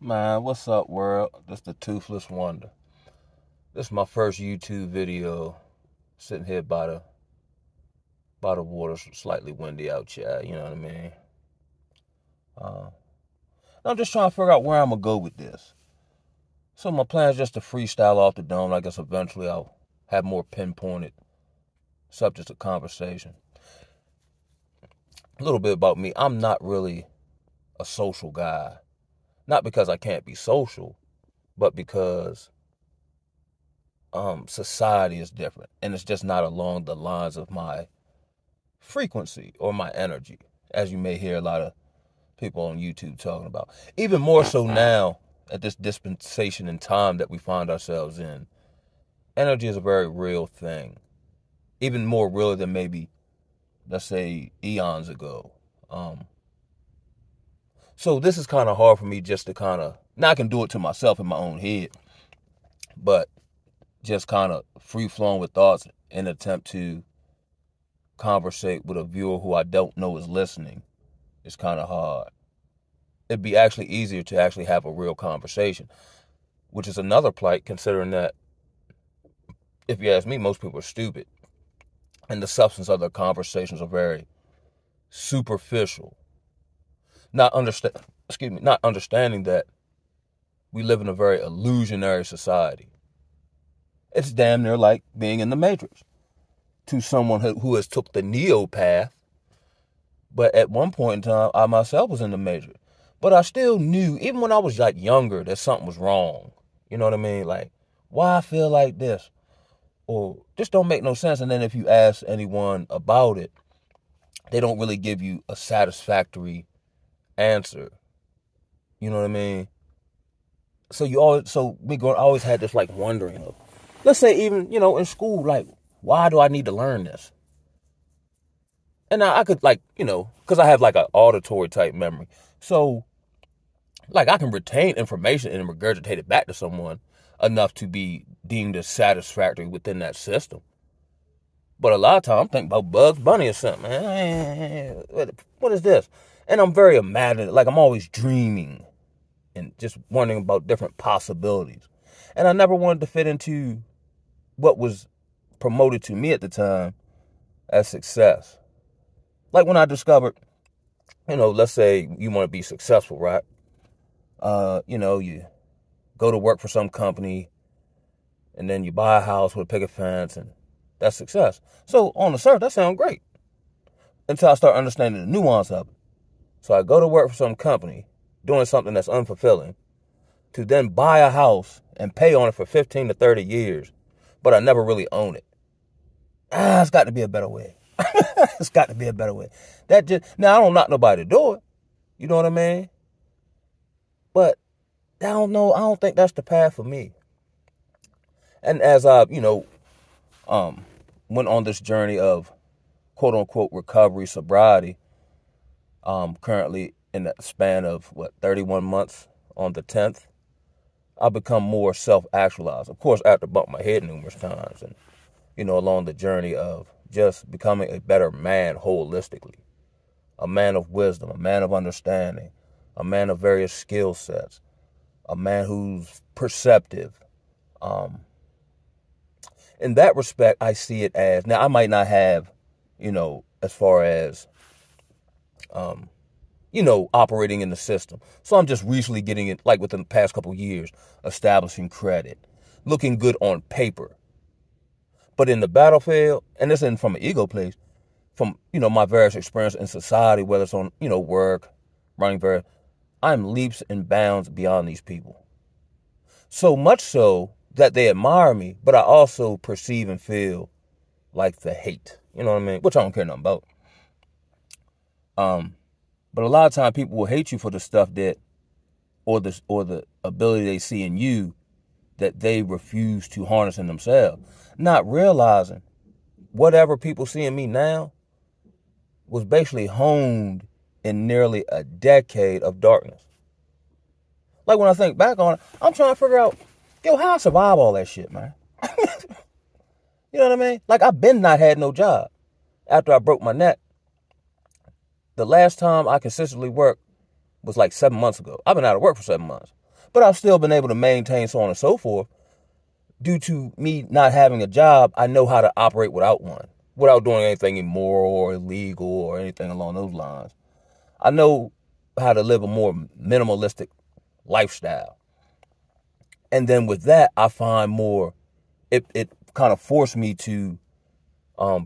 Man, what's up, world? This the Toothless Wonder. This is my first YouTube video. Sitting here by the water, slightly windy out, chat. You know what I mean? Uh, I'm just trying to figure out where I'm gonna go with this. So my plan is just to freestyle off the dome. I guess eventually I'll have more pinpointed subjects of conversation. A little bit about me. I'm not really a social guy. Not because I can't be social, but because society is different, and it's just not along the lines of my frequency or my energy, as you may hear a lot of people on YouTube talking about. Even more so now, at this dispensation in time that we find ourselves in, energy is a very real thing. Even more real than maybe, let's say, eons ago. So this is kind of hard for me just to now I can do it to myself in my own head, but just kind of free flowing with thoughts in an attempt to conversate with a viewer who I don't know is listening is kind of hard. It'd be actually easier to actually have a real conversation, which is another plight considering that, if you ask me, most people are stupid. And the substance of their conversations are very superficial. Not understanding that we live in a very illusionary society. It's damn near like being in the Matrix to someone who has took the Neo path. But at one point in time, I myself was in the Matrix. But I still knew, even when I was like younger, that something was wrong. You know what I mean? Like, why I feel like this? Or just don't make no sense. And then if you ask anyone about it, they don't really give you a satisfactory answer. You know what I mean? So I always had this like wondering of, let's say even, in school, like, why do I need to learn this? And I could because I have like an auditory type memory. So like I can retain information and regurgitate it back to someone enough to be deemed as satisfactory within that system. But a lot of times I'm thinking about Bugs Bunny or something. Man, what is this? And I'm very imaginative. Like I'm always dreaming and just wondering about different possibilities. And I never wanted to fit into what was promoted to me at the time as success. Like when I discovered, let's say you want to be successful, right? You go to work for some company and then you buy a house with a picket fence, and that's success. So on the surface, that sounds great until I start understanding the nuance of it. So I go to work for some company doing something that's unfulfilling to then buy a house and pay on it for 15 to 30 years, but I never really own it. It's got to be a better way. It's got to be a better way. Now I don't knock nobody to do it. You know what I mean? But I don't know. I don't think that's the path for me. And as I, went on this journey of quote unquote recovery, sobriety, currently in the span of 31 months on the 10th, I've become more self-actualized. Of course, I have to bump my head numerous times and, along the journey of just becoming a better man holistically, a man of wisdom, a man of understanding, a man of various skill sets, a man who's perceptive. In that respect, I see it as, now I might not have, as far as, operating in the system. So I'm just recently getting it, like within the past couple of years, establishing credit, looking good on paper. But in the battlefield, and this isn't from an ego place, from, my various experience in society, whether it's on, work, running I'm leaps and bounds beyond these people. So much so that they admire me, but I also perceive and feel like the hate. You know what I mean? Which I don't care nothing about. But a lot of times people will hate you for the stuff that, or the ability they see in you that they refuse to harness in themselves. Not realizing whatever people see in me now was basically honed in nearly a decade of darkness. Like when I think back on it, I'm trying to figure out, how I survive all that shit, man. You know what I mean? Like I've been not had no job after I broke my neck. The last time I consistently worked was like 7 months ago. I've been out of work for 7 months. But I've still been able to maintain so on and so forth. Due to me not having a job, I know how to operate without one, without doing anything immoral or illegal or anything along those lines. I know how to live a more minimalistic lifestyle. And then with that, I find more, it kind of forced me to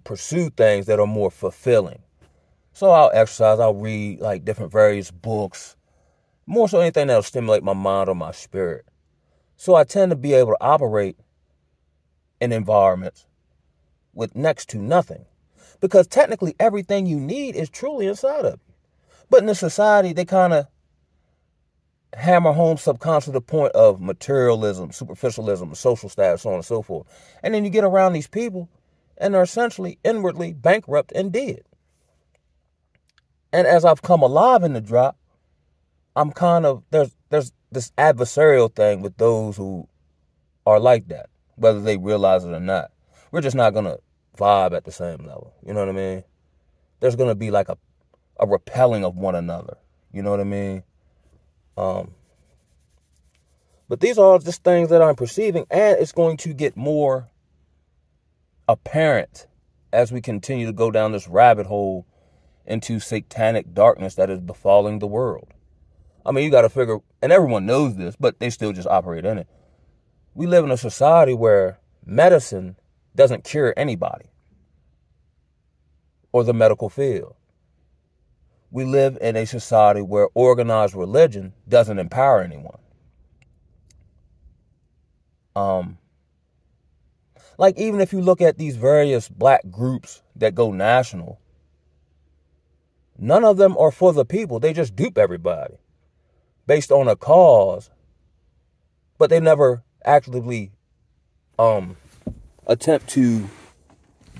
pursue things that are more fulfilling. So I'll exercise, I'll read like different various books, more so anything that'll stimulate my mind or my spirit. So I tend to be able to operate in environments with next to nothing. Because technically everything you need is truly inside of you. But in the society, they kind of hammer home subconsciously the point of materialism, superficialism, social status, so on and so forth. And then you get around these people and they're essentially inwardly bankrupt and dead. And as I've come alive in the drop, I'm kind of, there's this adversarial thing with those who are like that, whether they realize it or not. We're just not going to vibe at the same level. You know what I mean? There's going to be like a repelling of one another. You know what I mean? But these are just things that I'm perceiving, and it's going to get more apparent as we continue to go down this rabbit hole into satanic darkness that is befalling the world. I mean, you got to figure, and everyone knows this, but they still just operate in it. We live in a society where medicine doesn't cure anybody or the medical field. We live in a society where organized religion doesn't empower anyone. Like even if you look at these various black groups that go national, none of them are for the people. They just dupe everybody based on a cause, but they never actively attempt to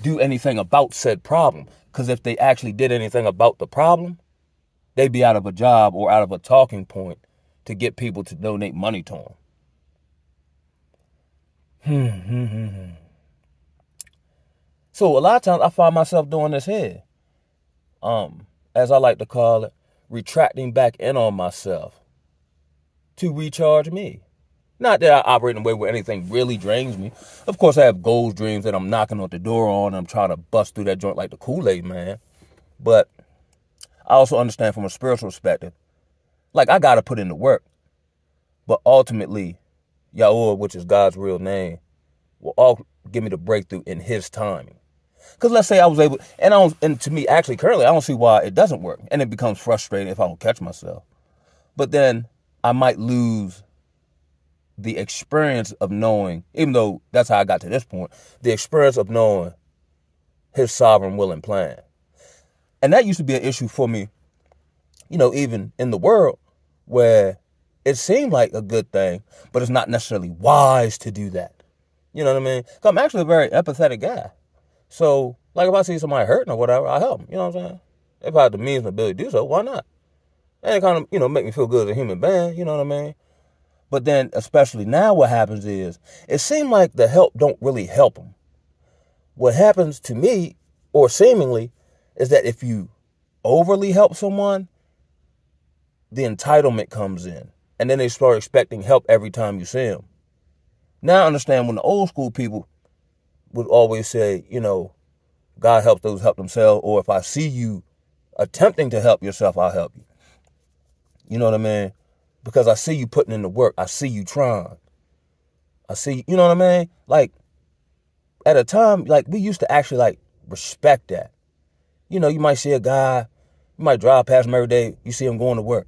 do anything about said problem. Because if they actually did anything about the problem, they'd be out of a job or out of a talking point to get people to donate money to them. So a lot of times I find myself doing this here. As I like to call it, retracting back in on myself to recharge me. Not that I operate in a way where anything really drains me. Of course, I have goals, dreams that I'm knocking on the door on. I'm trying to bust through that joint like the Kool-Aid man. But I also understand from a spiritual perspective, like I got to put in the work. But ultimately, Yahuwah, which is God's real name, will all give me the breakthrough in his timing. Because let's say I was able, and to me, actually, currently, I don't see why it doesn't work. And it becomes frustrating if I don't catch myself. But then I might lose the experience of knowing, even though that's how I got to this point, the experience of knowing his sovereign will and plan. And that used to be an issue for me, you know, even in the world, where it seemed like a good thing, but it's not necessarily wise to do that. You know what I mean? So I'm actually a very empathetic guy. So, like, if I see somebody hurting or whatever, I help them. You know what I'm saying? If I have the means and ability to do so, why not? And it kind of, you know, make me feel good as a human being. You know what I mean? But then, especially now, what happens is, it seems like the help don't really help them. What happens to me, or seemingly, is that if you overly help someone, the entitlement comes in. And then they start expecting help every time you see them. Now I understand when the old school people would always say, you know, God helps those who help themselves, or if I see you attempting to help yourself, I'll help you. You know what I mean? Because I see you putting in the work. I see you trying. I see, you know what I mean? Like, at a time, like, we used to actually, like, respect that. You know, you might see a guy, you might drive past him every day, you see him going to work.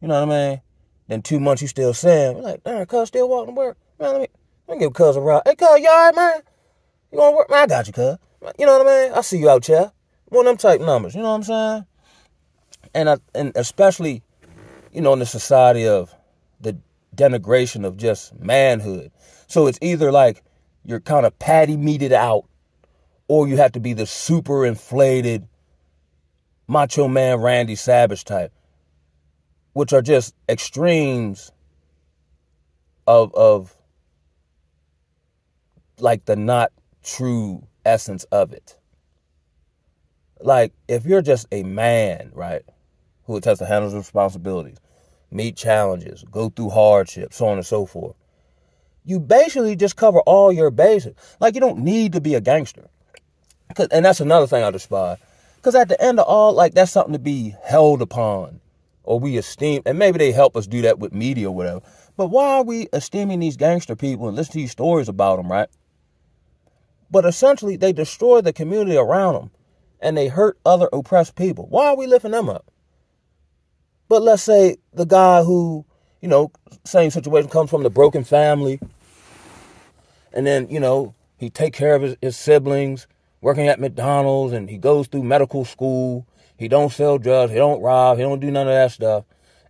You know what I mean? Then 2 months you still see him. You're like, darn, cuz still walking to work. Man, let me give cuz a ride. Hey, cuz, you all right, man? You going to work? Man, I got you, cuz. You know what I mean? I see you out there. One of them type numbers. You know what I'm saying? And especially, you know, in the society of the denigration of just manhood. So it's either like you're kind of patty meated out, or you have to be the super inflated Macho Man Randy Savage type, which are just extremes of like the not true essence of it. Like, if you're just a man, right, who attempts to handle his responsibilities, meet challenges, go through hardships, so on and so forth. You basically just cover all your bases. Like, you don't need to be a gangster. And that's another thing I despise. Because at the end of all, like, that's something to be held upon or we esteem. And maybe they help us do that with media or whatever. But why are we esteeming these gangster people and listening to these stories about them, right? But essentially, they destroy the community around them and they hurt other oppressed people. Why are we lifting them up? But let's say the guy who, same situation, comes from the broken family. And then, he take care of his siblings, working at McDonald's, and he goes through medical school. He don't sell drugs. He don't rob. He don't do none of that stuff.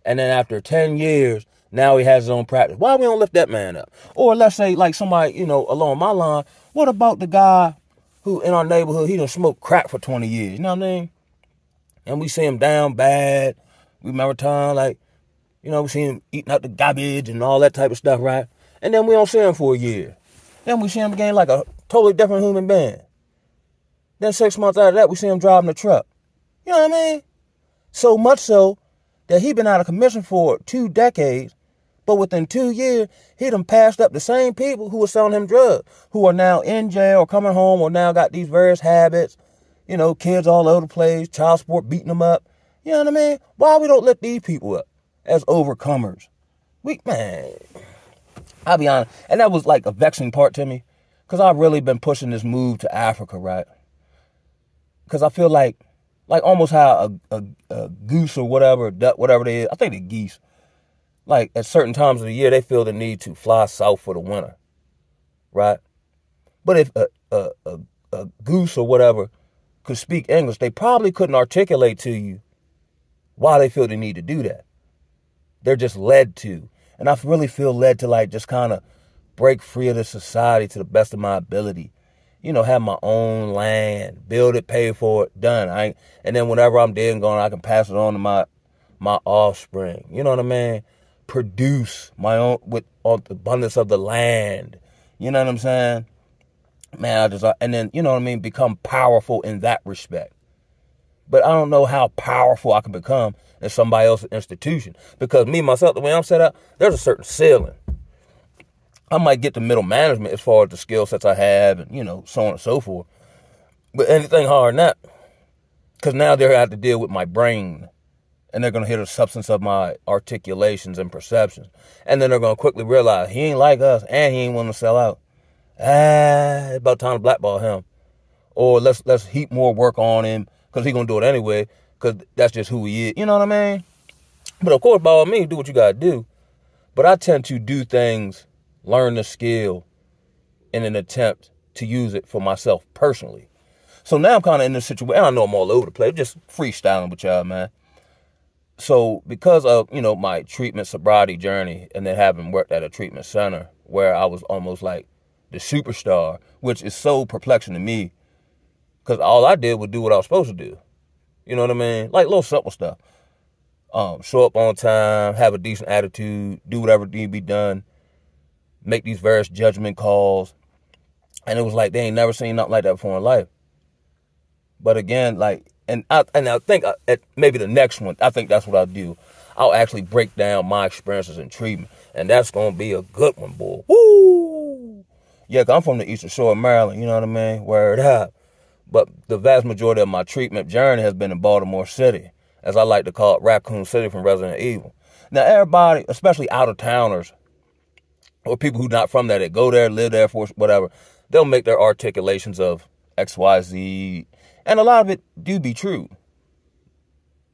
And then after 10 years, now he has his own practice. Why we don't lift that man up? Or let's say like somebody, along my line, what about the guy who in our neighborhood, he done smoked crack for 20 years, you know what I mean? And we see him down bad. We remember time, we see him eating out the garbage and all that type of stuff, right? And then we don't see him for a year. Then we see him again like a totally different human being. Then 6 months after that, we see him driving a truck. You know what I mean? So much so that he been out of commission for 2 decades, but within 2 years, he done passed up the same people who were selling him drugs, who are now in jail or coming home or now got these various habits, kids all over the place, child support beating them up. You know what I mean? Why we don't lift these people up as overcomers? I'll be honest. And that was like a vexing part to me because I've really been pushing this move to Africa, right? Because I feel like almost how a goose or whatever, duck, whatever they is, I think they're geese, like at certain times of the year, they feel the need to fly south for the winter, right? But if a goose or whatever could speak English, they probably couldn't articulate to you why they feel the need to do that. They're just led to. And I really feel led to just kind of break free of the society to the best of my ability. Have my own land, build it, pay for it, done. And then whenever I'm dead and gone, I can pass it on to my offspring. You know what I mean? Produce my own with all the abundance of the land. You know what I'm saying? Man, and then, you know what I mean? Become powerful in that respect. But I don't know how powerful I can become in somebody else's institution. Because me, myself, the way I'm set up, there's a certain ceiling. I might get to middle management as far as the skill sets I have and, so on and so forth. But anything higher than that, because now they're going to have to deal with my brain. And they're going to hear the substance of my articulations and perceptions. And then they're going to quickly realize he ain't like us and he ain't willing to sell out. It's about time to blackball him. Or let's heap more work on him because he's going to do it anyway because that's just who he is. You know what I mean? But of course, by all means, do what you got to do. But I tend to do things, learn the skill in an attempt to use it for myself personally. So now I'm kind of in this situation. I know I'm all over the place, just freestyling with y'all, man. So because of, my treatment sobriety journey and then having worked at a treatment center where I was almost like the superstar, which is so perplexing to me because all I did was do what I was supposed to do. You know what I mean? Like little simple stuff. Show up on time, have a decent attitude, do whatever need to be done, make these various judgment calls. And it was like they ain't never seen nothing like that before in life. But again, and I think at maybe the next one, I think that's what I'll do. I'll actually break down my experiences in treatment. And that's going to be a good one, boy. Woo! Yeah, 'cause I'm from the Eastern Shore of Maryland, you know what I mean? Word up. But the vast majority of my treatment journey has been in Baltimore City, as I like to call it, Raccoon City from Resident Evil. Now, everybody, especially out-of-towners, or people who not from there, that go there, live there for whatever, they'll make their articulations of X, Y, Z, and a lot of it do be true.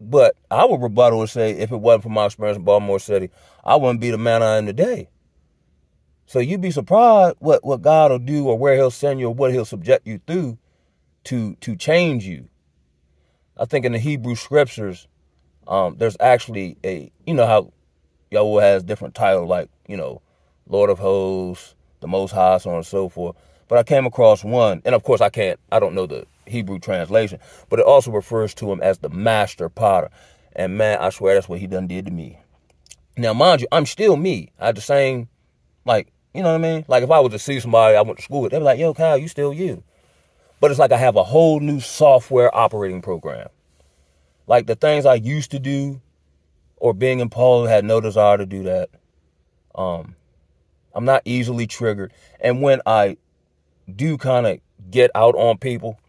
But I would rebuttal and say, if it wasn't for my experience in Baltimore City, I wouldn't be the man I am today. So you'd be surprised what God will do or where he'll send you or what he'll subject you through to change you. I think in the Hebrew scriptures, there's actually how Yahweh has different titles like, Lord of Hosts, the Most High, so on and so forth. But I came across one, and of course I don't know the Hebrew translation, but it also refers to him as the master potter. And man, I swear that's what he done did to me. Now, mind you, I'm still me. I had the same, you know what I mean? Like if I was to see somebody I went to school with, they'd be like, yo, Kyle, you still you. But it's like I have a whole new software operating program. Like the things I used to do or being impulsive, had no desire to do that. I'm not easily triggered. And when I do kind of get out on people,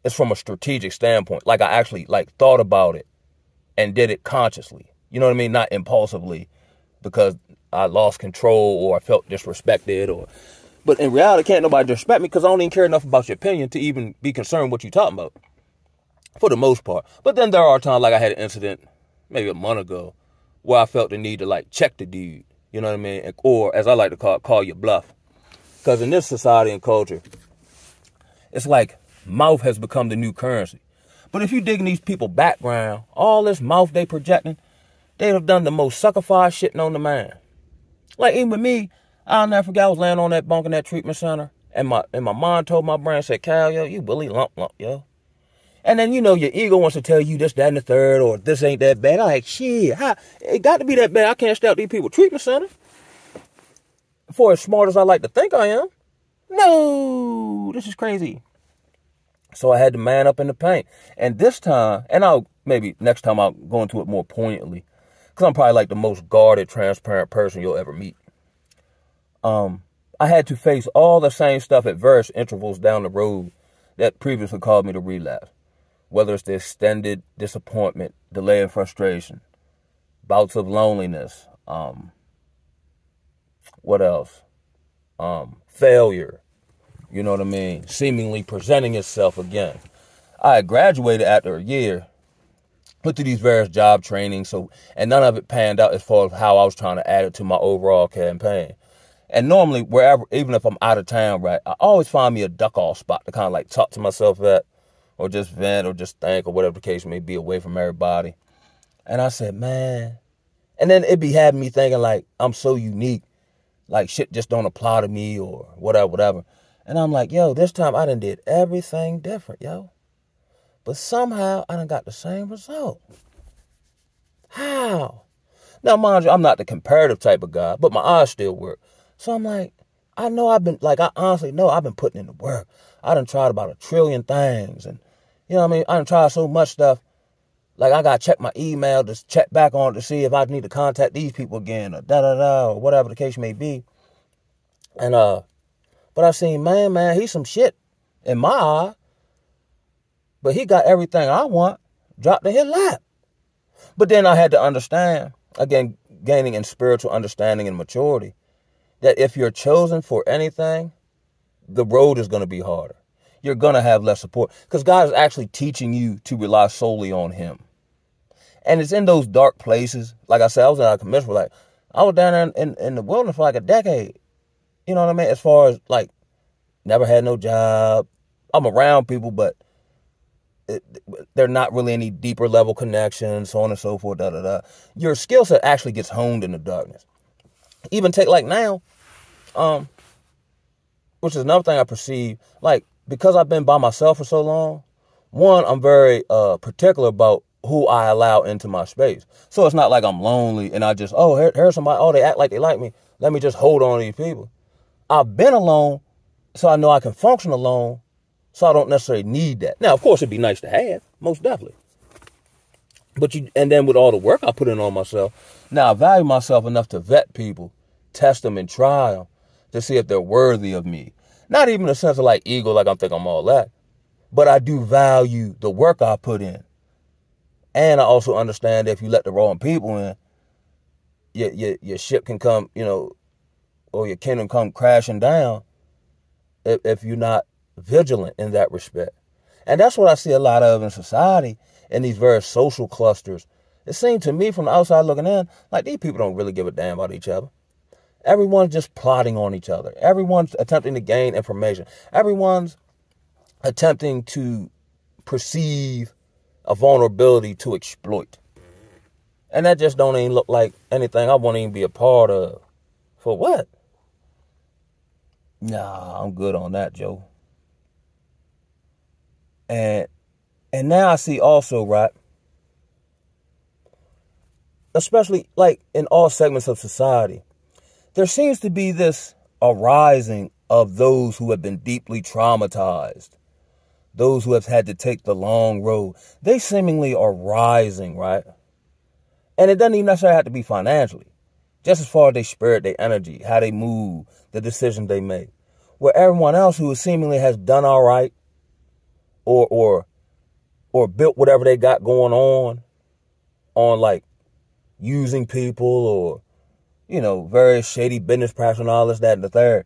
it's from a strategic standpoint. Like I actually thought about it and did it consciously. You know what I mean? Not impulsively because I lost control or I felt disrespected but in reality, can't nobody disrespect me because I don't even care enough about your opinion to even be concerned what you're talking about. For the most part. But then there are times, like I had an incident maybe a month ago where I felt the need to check the dude. You know what I mean? Or as I like to call you bluff. Because in this society and culture, it's like mouth has become the new currency. But if you dig in these people's background, all this mouth they projecting, they have done the most suckified shit known to man. Like even with me, I'll never forget I was laying on that bunk in that treatment center. And my mind told my brain, said, Cal, yo, you bully lump, yo. And then, your ego wants to tell you this, that, and the third, or this ain't that bad. I'm like, shit, it got to be that bad. I can't stay out these people treatment center. For as smart as I like to think I am. No, this is crazy. So I had to man up in the paint. And this time, and next time I'll go into it more poignantly, because I'm probably the most guarded, transparent person you'll ever meet. I had to face all the same stuff at various intervals down the road that previously caused me to relapse. Whether it's the extended disappointment, delay and frustration, bouts of loneliness, what else? Failure, you know what I mean? Seemingly presenting itself again. I had graduated after a year, put through these various job trainings, and none of it panned out as far as how I was trying to add it to my overall campaign. And normally, wherever, even if I'm out of town, right, I always find me a duck-off spot to kind of talk to myself at, or just vent, or just think, or whatever the case may be, away from everybody. And I said, man. And then it be having me thinking I'm so unique, shit just don't apply to me, or whatever. And I'm like, yo, this time I done did everything different, yo. But somehow I done got the same result. How? Now, mind you, I'm not the comparative type of guy, but my eyes still work. So I'm like, I know I honestly know I've been putting in the work. I done tried about 1 trillion things. And, you know what I mean? I done tried so much stuff. I got to check my email to check back on it to see if I need to contact these people again or or whatever the case may be. And, but I seen, man, he's some shit in my eye. But he got everything I want dropped in his lap. But then I had to understand, again, gaining in spiritual understanding and maturity, that if you're chosen for anything, the road is going to be harder. You're going to have less support because God is actually teaching you to rely solely on him. And it's in those dark places. Like I said, I was in a commission I was down there in the wilderness for a decade. You know what I mean? As far as never had no job. I'm around people, but they're not really any deeper level connections, so on and so forth, Your skill set actually gets honed in the darkness. Even take now, which is another thing I perceive, because I've been by myself for so long, one, I'm very particular about who I allow into my space. So it's not like I'm lonely and I just, here's somebody, they act like they like me. Let me just hold on to these people. I've been alone, so I know I can function alone, so I don't necessarily need that. Now, of course, it'd be nice to have, most definitely. And then with all the work I put in on myself, now I value myself enough to vet people, test them and try them to see if they're worthy of me. Not even in a sense of ego, I'm thinking I'm all that. But I do value the work I put in. And I also understand that if you let the wrong people in, your ship can come, or your kingdom come crashing down if you're not vigilant in that respect. And that's what I see a lot of in society, in these various social clusters. It seems to me from the outside looking in, these people don't really give a damn about each other. Everyone's just plotting on each other. Everyone's attempting to gain information. Everyone's attempting to perceive a vulnerability to exploit. And that just don't even look like anything I want to even be a part of. For what? Nah, I'm good on that, Joe. And now I see also, right, especially in all segments of society, there seems to be this arising of those who have been deeply traumatized, those who have had to take the long road. They seemingly are rising, right? And it doesn't even necessarily have to be financially. Just as far as their spirit, their energy, how they move, the decisions they make. Where everyone else who seemingly has done all right or built whatever they got going on like using people or, very shady business practices and all this, that, and the third.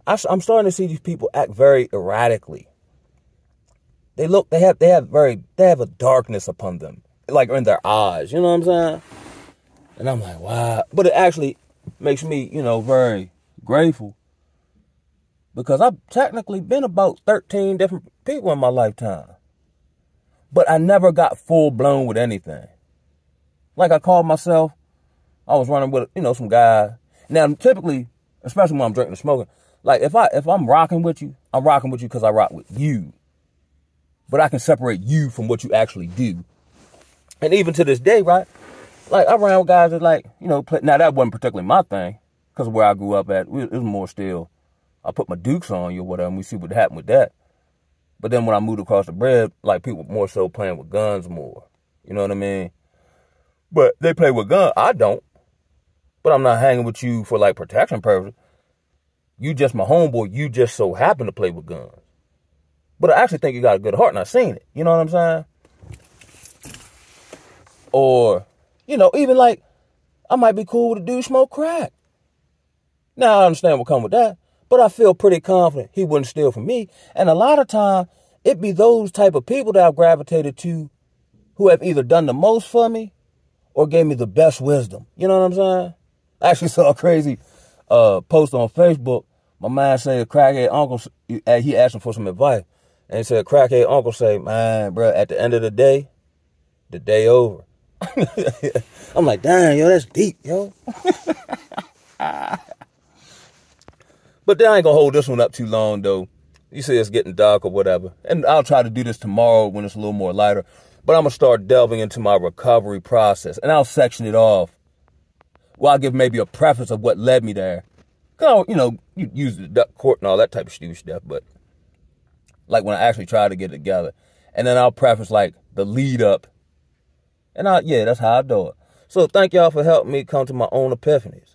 I'm starting to see these people act very erratically. They have a darkness upon them, like in their eyes, you know what I'm saying? And I'm like, wow. But it actually makes me, very grateful because I've technically been about 13 different people in my lifetime. But I never got full blown with anything. Like I called myself, I was running with, some guy. Now, typically, especially when I'm drinking and smoking, like if I'm rocking with you, I'm rocking with you because I rock with you. But I can separate you from what you actually do. And even to this day, right? Like I ran with guys that now that wasn't particularly my thing because of where I grew up at. It was more still, I put my dukes on you or whatever and we see what happened with that. But then when I moved across the bridge, like people more so playing with guns more. You know what I mean? But they play with guns. I don't. But I'm not hanging with you for like protection purposes. You just my homeboy. You just so happen to play with guns. But I actually think you got a good heart and I seen it. You know what I'm saying? Or, even like, I might be cool with a dude smoke crack. Now I understand what comes with that. But I feel pretty confident he wouldn't steal from me. And a lot of time, it be those type of people that I've gravitated to who have either done the most for me or gave me the best wisdom. You know what I'm saying? I actually saw a crazy post on Facebook. My man said a crackhead uncle, he asked him for some advice. And he said, a crackhead uncle say, man, bro, at the end of the day over. I'm like, damn, yo, that's deep, yo. But then I ain't gonna hold this one up too long, though. You say it's getting dark or whatever. And I'll try to do this tomorrow when it's a little more lighter. But I'm gonna start delving into my recovery process. And I'll section it off. Well, I'll give maybe a preface of what led me there. Because, you use the duck court and all that type of stupid stuff. But like when I actually try to get it together. And then I'll preface like the lead up. And that's how I do it. So thank y'all for helping me come to my own epiphanies.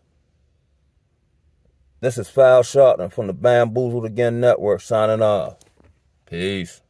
This is Foul Sharpton from the Bamboozled Again Network signing off. Peace.